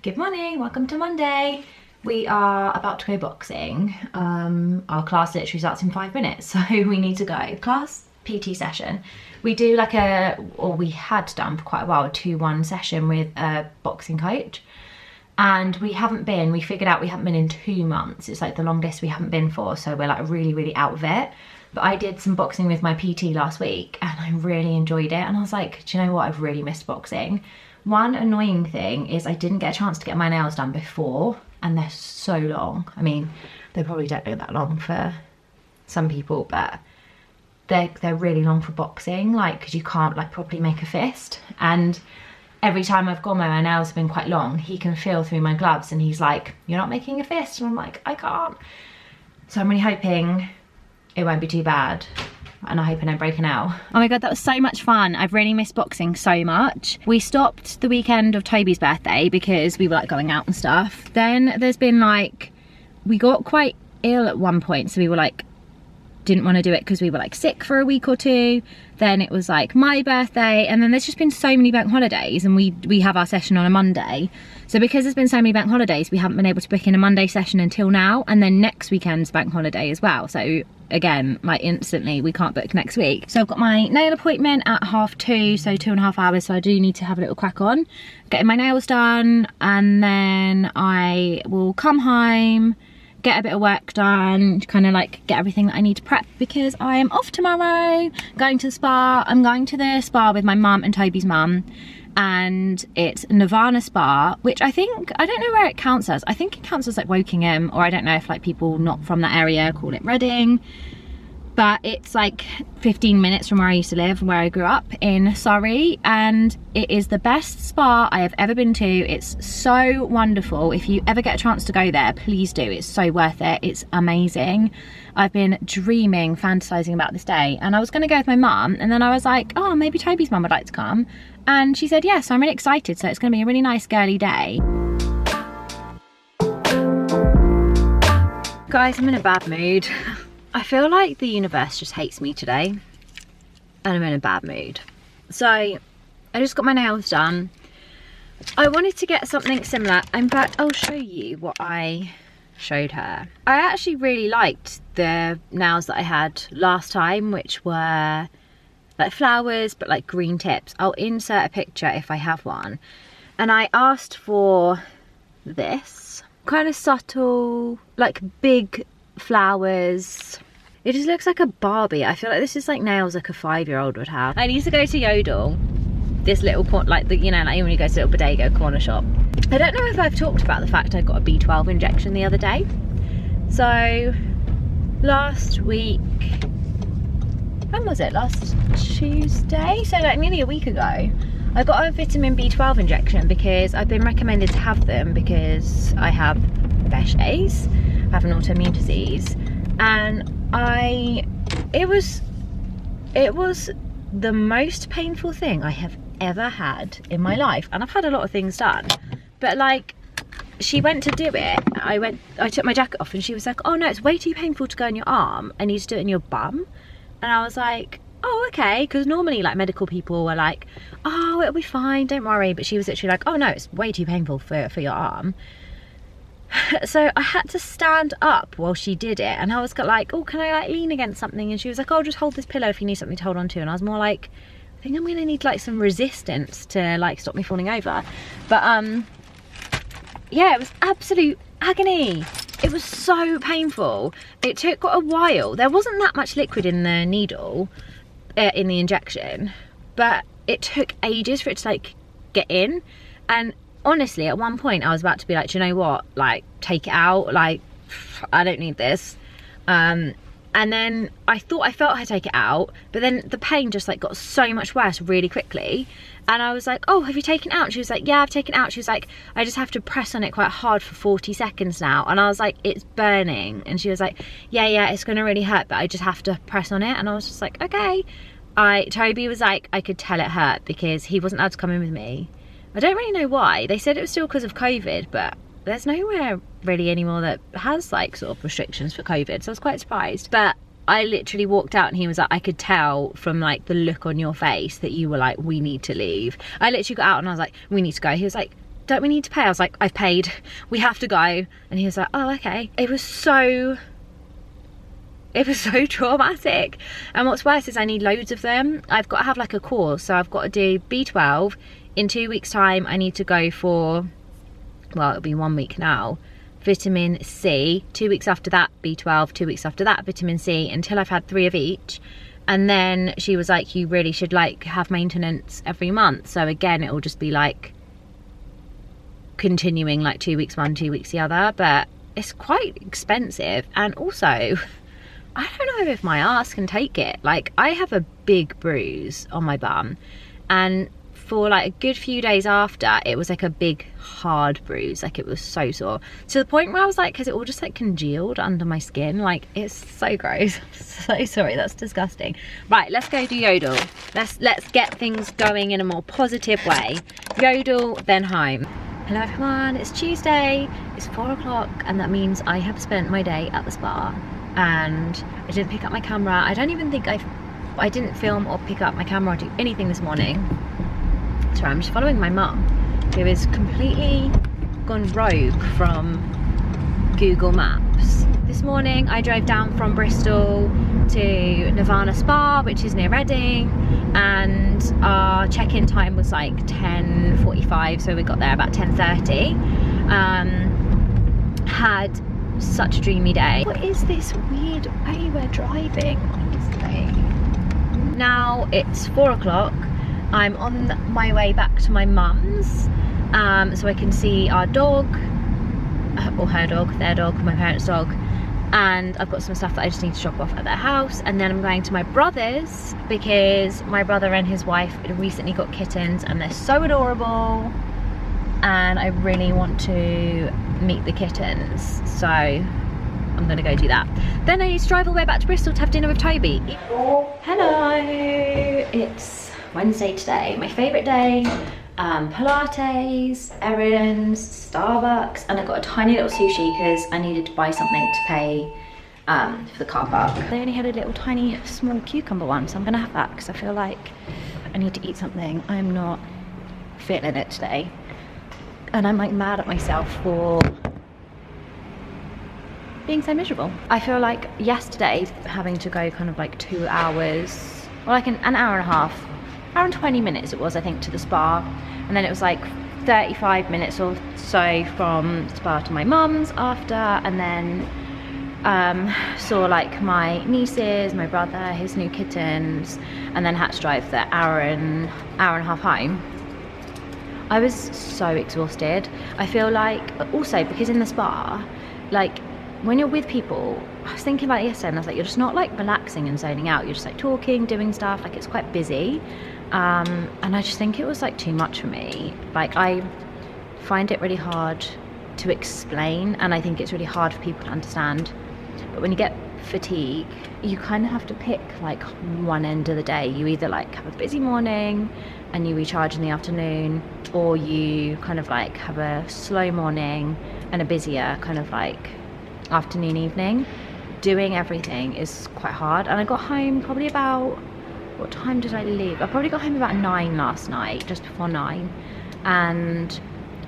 Good morning, welcome to Monday. We are about to go boxing. Our class literally starts in 5 minutes, so we need to go. Class PT session. We do like we had done for quite a while, a 2-1 session with a boxing coach. And we figured out we haven't been in 2 months. It's like the longest we haven't been for, so we're like really out of it. But I did some boxing with my PT last week and I really enjoyed it. And I was like, do you know what? I've really missed boxing. One annoying thing is I didn't get a chance to get my nails done before, and they're so long. I mean, they probably don't look that long for some people, but they're really long for boxing, like, because you can't like properly make a fist. And every time I've gone where my nails have been quite long, he can feel through my gloves and he's like, you're not making a fist. And I'm like, I can't. So I'm really hoping it won't be too bad. And I hope I don't break a nail. Oh my god, that was so much fun. I've really missed boxing so much. We stopped the weekend of Toby's birthday because we were like going out and stuff. Then there's been like, we got quite ill at one point, so we were like, didn't want to do it because we were like sick for a week or two. Then it was like my birthday, and then there's just been so many bank holidays, and we have our session on a Monday. So because there's been so many bank holidays, we haven't been able to book in a Monday session until now, and then next weekend's bank holiday as well. So again, like instantly we can't book next week. So I've got my nail appointment at 2:30, so 2.5 hours, so I do need to have a little crack on getting my nails done, and then I will come home, get a bit of work done, kind of like get everything that I need to prep, because I am off tomorrow, going to the spa. I'm going to the spa with my mum and Toby's mum, and it's Nirvana Spa, which I don't know where it counts as. I think it counts as like Wokingham, or I don't know if like people not from that area call it Reading. But it's like 15 minutes from where I used to live, where I grew up in Surrey, and it is the best spa I have ever been to. It's so wonderful. If you ever get a chance to go there, please do. It's so worth it. It's amazing. I've been dreaming, fantasizing about this day, and I was going to go with my mum, and then I was like, oh, maybe Toby's mum would like to come, and she said yes. So I'm really excited. So it's going to be a really nice girly day. Guys, I'm in a bad mood. I feel like the universe just hates me today, and I'm in a bad mood. So I just got my nails done. I wanted to get something similar. In fact, I'll show you what I showed her. I actually really liked the nails that I had last time, which were like flowers but like green tips. I'll insert a picture if I have one. And I asked for this kind of subtle, like big flowers. It just looks like a Barbie. I feel like this is like nails like a 5-year-old would have. I need to go to Yodel, this little like you know, like when you go to a little bodega corner shop. I don't know if I've talked about the fact I got a B12 injection the other day. So last week, when was it? Last Tuesday? So like nearly a week ago, I got a vitamin B12 injection because I've been recommended to have them because I have Behçet's, I have an autoimmune disease, and it was the most painful thing I have ever had in my life. And I've had a lot of things done, but like, she went to do it, I took my jacket off and she was like, oh no, it's way too painful to go in your arm, I need to do it in your bum. And I was like, oh okay, because normally like medical people were like, oh it'll be fine, don't worry, but she was literally like, oh no, it's way too painful for your arm. So I had to stand up while she did it, and I was like, oh, can I like lean against something? And she was like, oh, just hold this pillow if you need something to hold on to. And I was more like, I think I'm gonna need like some resistance to like stop me falling over. But yeah, it was absolute agony. It was so painful. It took a while. There wasn't that much liquid in the needle, in the injection, but it took ages for it to like get in. And honestly, at one point I was about to be like, do you know what, like take it out, like I don't need this. And then I thought I felt her take it out, but then the pain just like got so much worse really quickly. And I was like, oh, have you taken it out? She was like, yeah, I've taken it out. She was like, I just have to press on it quite hard for 40 seconds now. And I was like, it's burning. And she was like, yeah, it's gonna really hurt, but I just have to press on it. And I was just like, okay. Toby was like, I could tell it hurt because he wasn't allowed to come in with me. I don't really know why. They said it was still because of COVID, but there's nowhere really anymore that has like sort of restrictions for COVID, so I was quite surprised. But I literally walked out and he was like, I could tell from like the look on your face that you were like, we need to leave. I literally got out and I was like, we need to go. He was like, don't we need to pay? I was like, I've paid, we have to go. And he was like, oh, okay. It was so traumatic. And what's worse is I need loads of them. I've got to have like a course, so I've got to do B12. In 2 weeks time I need to go for, well, it'll be 1 week now, vitamin C. 2 weeks after that B12, 2 weeks after that vitamin C, until I've had 3 of each. And then she was like, you really should like have maintenance every month. So again, it will just be like continuing like 2 weeks one, 2 weeks the other. But it's quite expensive. And also, I don't know if my ass can take it. Like, I have a big bruise on my bum, and for like a good few days after, it was like a big hard bruise. Like, it was so sore, to the point where I was like, because it all just like congealed under my skin. Like, it's so gross. I'm so sorry, that's disgusting. Right, let's go do yodel. Let's get things going in a more positive way. Yodel, then home. Hello everyone, it's Tuesday, it's 4 o'clock, and that means I have spent my day at the spa. And I didn't pick up my camera. I don't even think I didn't film or pick up my camera or do anything this morning. Sorry, I'm just following my mum, who is completely gone rogue from Google Maps. This morning I drove down from Bristol to Nirvana Spa, which is near Reading, and our check-in time was like 10:45, so we got there about 10:30. Had such a dreamy day. What is this weird way we're driving, honestly? Now it's 4 o'clock. I'm on my way back to my mum's, so I can see our dog, or her dog, their dog, my parents' dog, and I've got some stuff that I just need to drop off at their house. And then I'm going to my brother's, because my brother and his wife recently got kittens and they're so adorable, and I really want to meet the kittens, so I'm gonna go do that. Then I need to drive all the way back to Bristol to have dinner with Toby. Hello, it's Wednesday today, my favourite day. Pilates, errands, Starbucks, and I got a tiny little sushi because I needed to buy something to pay for the car park. They only had a little tiny small cucumber one, so I'm gonna have that because I feel like I need to eat something. I'm not feeling it today. And I'm like mad at myself for being so miserable. I feel like yesterday having to go kind of like 2 hours, or like an hour and a half, hour and 20 minutes it was, I think, to the spa, and then it was like 35 minutes or so from the spa to my mum's after, and then saw like my nieces, my brother, his new kittens, and then had to drive the hour and a half home. I was so exhausted. I feel like, also because in the spa, like when you're with people, I was thinking about it yesterday, and I was like, you're just not like relaxing and zoning out, you're just like talking, doing stuff, like it's quite busy, and I just think it was like too much for me. Like, I find it really hard to explain, and I think it's really hard for people to understand. But when you get fatigue, you kind of have to pick like one end of the day. You either like have a busy morning and you recharge in the afternoon, or you kind of like have a slow morning and a busier kind of like afternoon, evening. Doing everything is quite hard. And I got home probably about, what time did I leave? I probably got home about 9 last night, just before 9, and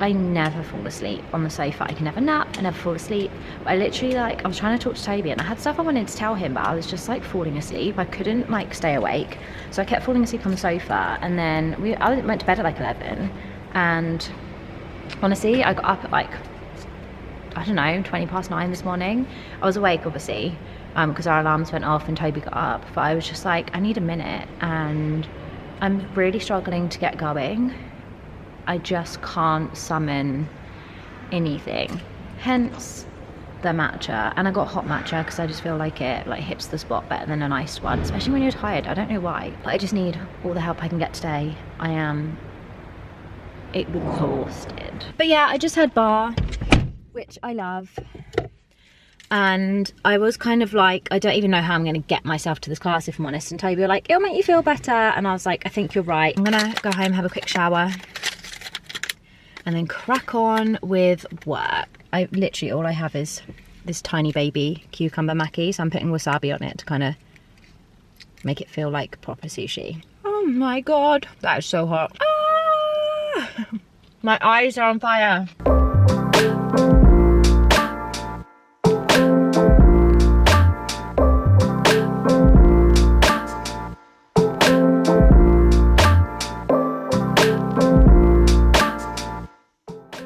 I never fall asleep on the sofa. I can never nap, I never fall asleep. But I literally, like, I was trying to talk to Toby and I had stuff I wanted to tell him, but I was just like falling asleep. I couldn't like stay awake, so I kept falling asleep on the sofa. And then I went to bed at like 11, and honestly I got up at like, I don't know, 9:20 this morning. I was awake obviously, because our alarms went off and Toby got up, but I was just like, I need a minute, and I'm really struggling to get going. I just can't summon anything, hence the matcha. And I got hot matcha because I just feel like it like hits the spot better than an iced one, especially when you're tired. I don't know why, but I just need all the help I can get today. I am exhausted. But yeah, I just had bar, which I love, and I was kind of like, I don't even know how I'm going to get myself to this class, if I'm honest. And Toby were like, it'll make you feel better, and I was like, I think you're right. I'm gonna go home, have a quick shower, and then crack on with work. I literally, all I have is this tiny baby cucumber maki, so I'm putting wasabi on it to kind of make it feel like proper sushi. Oh my god, that is so hot. Ah! My eyes are on fire.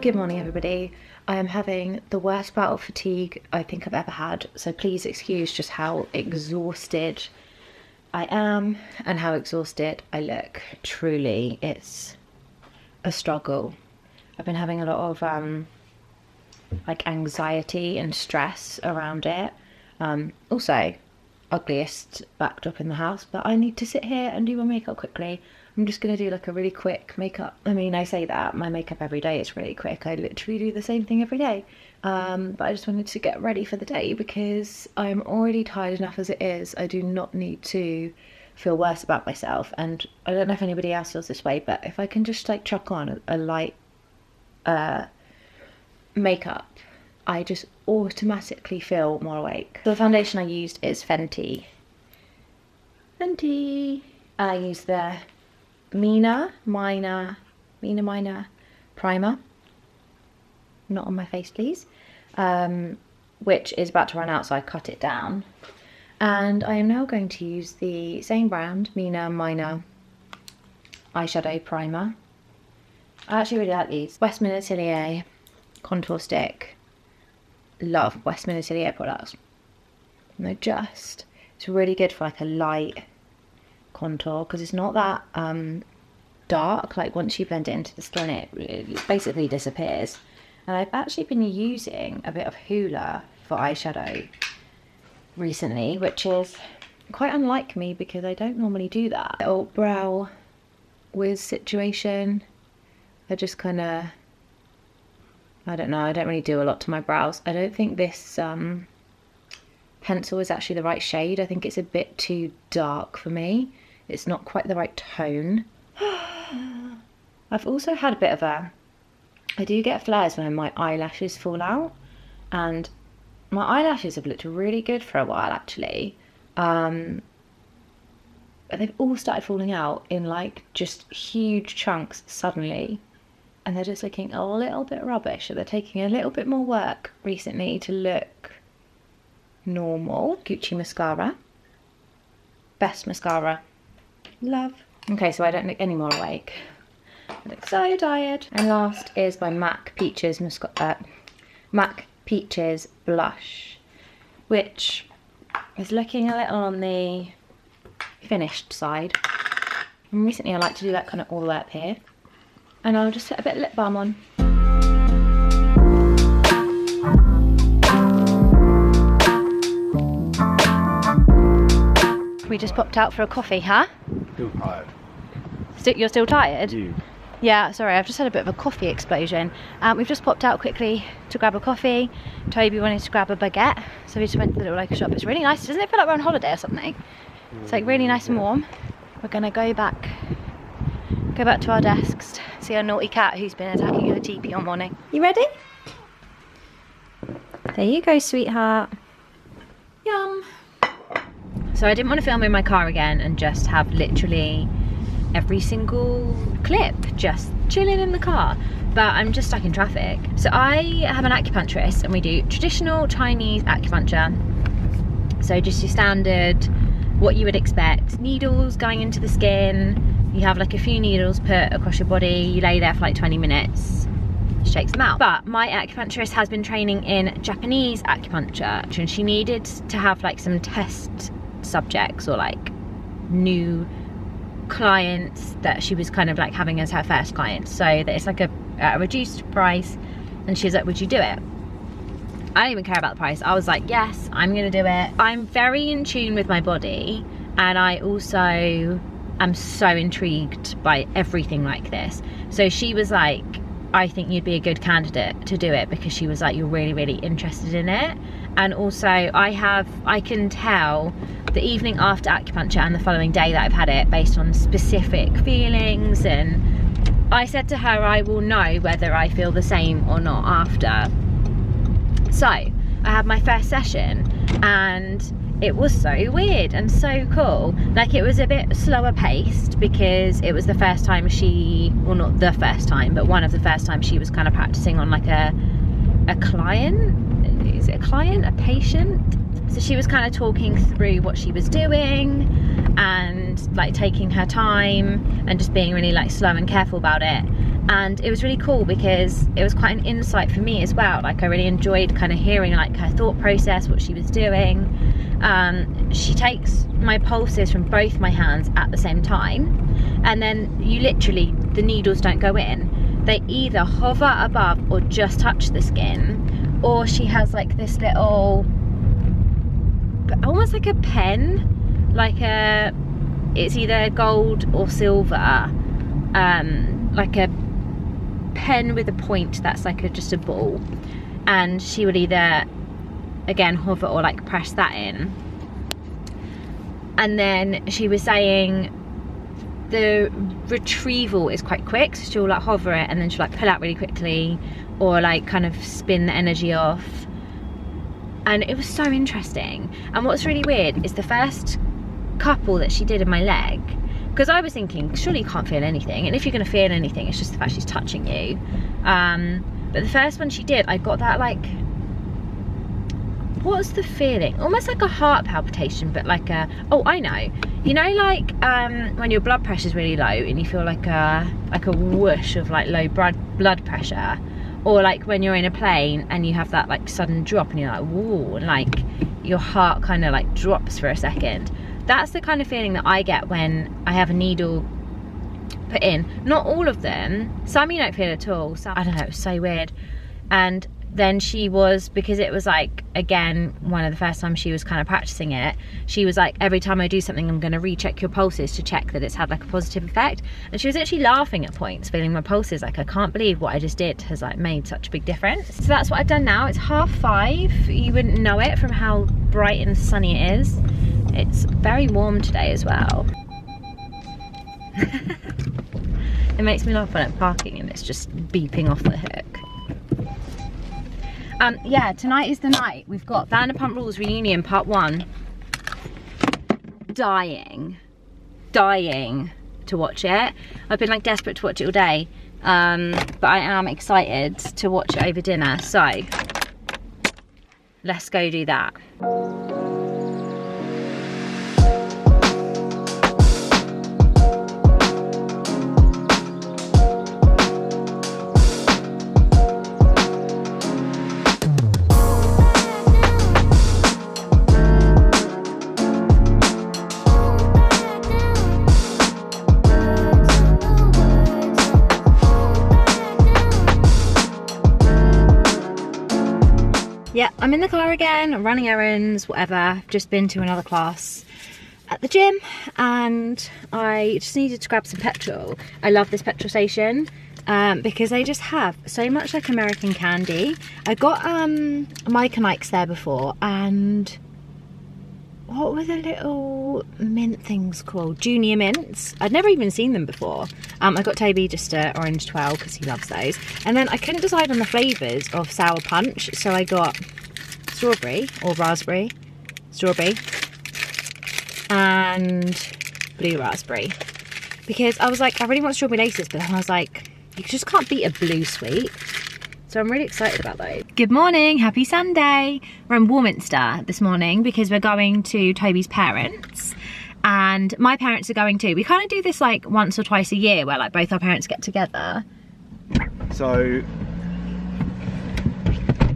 Good morning, everybody. I am having the worst bout of fatigue I think I've ever had, so please excuse just how exhausted I am and how exhausted I look. Truly, it's a struggle. I've been having a lot of like anxiety and stress around it. Also, ugliest backdrop in the house, but I need to sit here and do my makeup quickly. I'm just going to do like a really quick makeup. I mean, I say that, my makeup every day is really quick. I literally do the same thing every day. But I just wanted to get ready for the day because I'm already tired enough as it is. I do not need to feel worse about myself. And I don't know if anybody else feels this way, but if I can just like chuck on a light makeup, I just automatically feel more awake. So the foundation I used is Fenty. And I use the Mina Minor primer. Not on my face, please. Which is about to run out, so I cut it down. And I am now going to use the same brand, Mina Minor eyeshadow primer. I actually really like these. Westman Atelier contour stick. Love Westman Atelier products. And it's really good for like a light contour because it's not that dark. Like once you blend it into the skin, it basically disappears. And I've actually been using a bit of Hoola for eyeshadow recently, which is quite unlike me because I don't normally do that. Little brow whiz situation. I just kind of, I don't know, I don't really do a lot to my brows. I don't think this pencil is actually the right shade. I think it's a bit too dark for me. It's not quite the right tone. I've also had a bit of I do get flares when my eyelashes fall out, and my eyelashes have looked really good for a while actually. But they've all started falling out in like just huge chunks suddenly, and they're just looking a little bit rubbish. So they're taking a little bit more work recently to look normal. Gucci mascara. Best mascara. Love. Okay, so I don't look any more awake. I look so tired. And last is by MAC Peaches blush, which is looking a little on the finished side. And recently I like to do that kind of all the way up here. And I'll just put a bit of lip balm on. We just popped out for a coffee, huh? Still tired. You're still tired? You. Yeah, sorry, I've just had a bit of a coffee explosion. We've just popped out quickly to grab a coffee. Toby wanted to grab a baguette, so we just went to the little local shop. It's really nice. Doesn't it feel like we're on holiday or something? It's like really nice and warm. We're gonna go back to our desks, see our naughty cat who's been attacking her teepee all morning. You ready? There you go, sweetheart. Yum. So I didn't want to film in my car again and just have literally every single clip just chilling in the car, but I'm just stuck in traffic. So I have an acupuncturist and we do traditional Chinese acupuncture. So just your standard, what you would expect, needles going into the skin. You have like a few needles put across your body, you lay there for like 20 minutes, she takes them out. But my acupuncturist has been training in Japanese acupuncture, and she needed to have like some test subjects or like new clients that she was kind of like having as her first clients, so that it's like a reduced price. And she was like, would you do it? I don't even care about the price. I was like, yes, I'm gonna do it. I'm very in tune with my body, and I also am so intrigued by everything like this. So she was like, I think you'd be a good candidate to do it, because she was like, you're really, really interested in it. And also I can tell the evening after acupuncture and the following day that I've had it based on specific feelings. And I said to her, I will know whether I feel the same or not after. So I had my first session, and it was so weird and so cool. Like, it was a bit slower paced because it was the first time she, well, not the first time, but one of the first times she was kind of practicing on like a client. Is it a client, a patient? So she was kind of talking through what she was doing and like taking her time and just being really like slow and careful about it. And it was really cool because it was quite an insight for me as well. Like, I really enjoyed kind of hearing like her thought process, what she was doing. She takes my pulses from both my hands at the same time, and then you literally, the needles don't go in. They either hover above or just touch the skin, or she has like this little, almost like a pen, like it's either gold or silver, like a pen with a point that's like just a ball, and she would either again hover or like press that in. And then she was saying the retrieval is quite quick, so she'll like hover it and then she'll like pull out really quickly, or like kind of spin the energy off. And it was so interesting. And what's really weird is the first couple that she did in my leg, because I was thinking surely you can't feel anything, and if you're going to feel anything it's just the fact she's touching you. But the first one she did, I got that like, what's the feeling, almost like a heart palpitation, but like a, oh I know, you know, like when your blood pressure is really low and you feel like a whoosh of like low blood pressure, or like when you're in a plane and you have that like sudden drop and you're like whoa, and like your heart kind of like drops for a second. That's the kind of feeling that I get when I have a needle put in. Not all of them, some you don't feel at all, so I don't know, it was so weird. And then she was, because it was like, again, one of the first times she was kind of practicing it, she was like, every time I do something I'm going to recheck your pulses to check that it's had like a positive effect. And she was actually laughing at points, feeling my pulses, like I can't believe what I just did has like made such a big difference. So that's what I've done now. It's 5:30. You wouldn't know it from how bright and sunny it is. It's very warm today as well. It makes me laugh when I'm parking and it's just beeping off the hook. Yeah, tonight is the night. We've got Vanderpump Rules Reunion Part 1. Dying to watch it. I've been like desperate to watch it all day, but I am excited to watch it over dinner, so let's go do that. Yeah, I'm in the car again, running errands, whatever. I've just been to another class at the gym and I just needed to grab some petrol. I love this petrol station because they just have so much like American candy. I got Mike and Ike's there before, and what were the little mint things called? Junior mints. I'd never even seen them before. I got Toby just a orange 12 because he loves those. And then I couldn't decide on the flavours of sour punch, so I got strawberry or raspberry. Strawberry. And blue raspberry. Because I was like, I really want strawberry laces, but then I was like, you just can't beat a blue sweet. So I'm really excited about those. Good morning, happy Sunday. We're in Warminster this morning because we're going to Toby's parents, and my parents are going too. We kind of do this like once or twice a year where like both our parents get together. So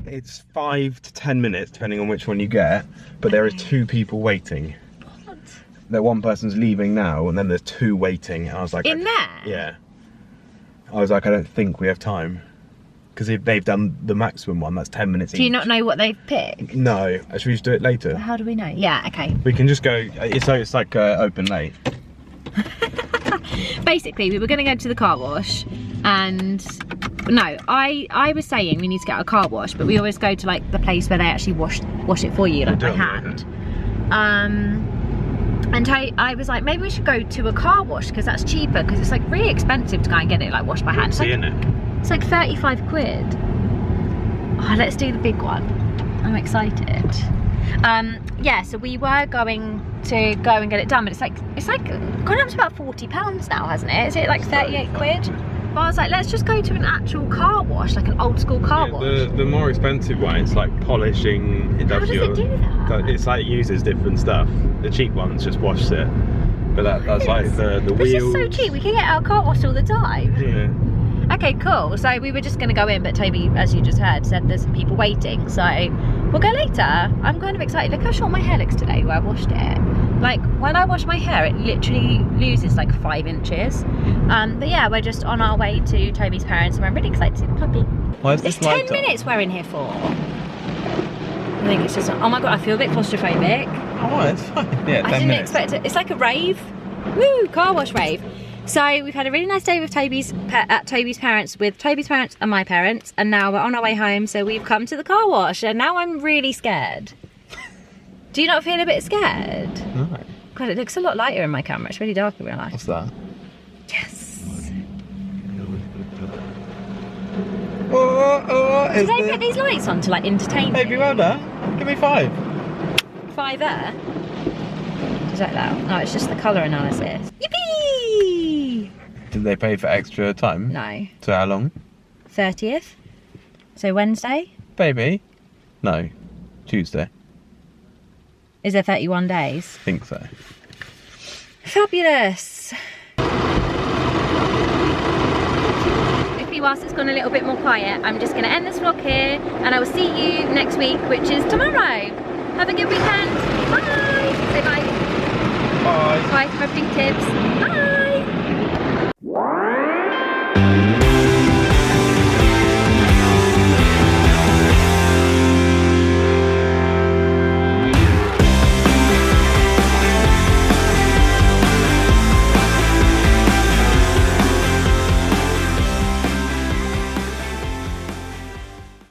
it's 5 to 10 minutes depending on which one you get, but there are 2 people waiting. What? That one person's leaving now and then there's 2 waiting. And I was like, in there? Yeah. I was like, I don't think we have time. Because if they've done the maximum one, that's 10 minutes each. Do you not know what they've picked? No. Should we just do it later? How do we know? Yeah, okay. We can just go, it's like open late. Basically, we were going to go to the car wash, and no, I was saying we need to get a car wash, but we always go to like the place where they actually wash it for you, like by hand. And I was like, maybe we should go to a car wash because that's cheaper, because it's like really expensive to go and get it like washed by hand. It's like 35 quid. Oh, let's do the big one. I'm excited. Yeah, so we were going to go and get it done, but it's like gone up to about £40 now, hasn't it? Is it like 38 quid? But I was like, let's just go to an actual car wash, like an old school car wash. The more expensive one, it's like polishing industrial. How does it do that? It's like uses different stuff. The cheap ones just washes it. But that's like the This wheels. is so cheap. We can get our car washed all the time. Yeah. Okay, cool. So we were just going to go in, but Toby, as you just heard, said there's people waiting. So we'll go later. I'm kind of excited. Look how short my hair looks today where I washed it. Like, when I wash my hair, it literally loses like 5 inches. But yeah, we're just on our way to Toby's parents, and I'm really excited to see the puppy. Why is It's this 10 minutes we're in here for. I think it's just, oh my God, I feel a bit claustrophobic. Oh, it's fine. Yeah, 10 I didn't minutes. expect it. It's like a rave. Woo, car wash rave. So we've had a really nice day with at Toby's parents, with Toby's parents and my parents, and now we're on our way home. So we've come to the car wash, and now I'm really scared. Do you not feel a bit scared? No. God, it looks a lot lighter in my camera. It's really dark in real life. What's that? Yes. Did Did they put these lights on to like entertain Baby, you? well done. Give me 5. 5 there. Is that loud? No, it's just the colour analysis. Yippee! Did they pay for extra time? No. So how long? 30th. So Wednesday. Baby? No. Tuesday. Is there 31 days? Think so. Fabulous. Whilst it's gone a little bit more quiet, I'm just going to end this vlog here, and I will see you next week, which is tomorrow. Have a good weekend. Bye. Say bye. Bye. Bye from everything tips. Bye.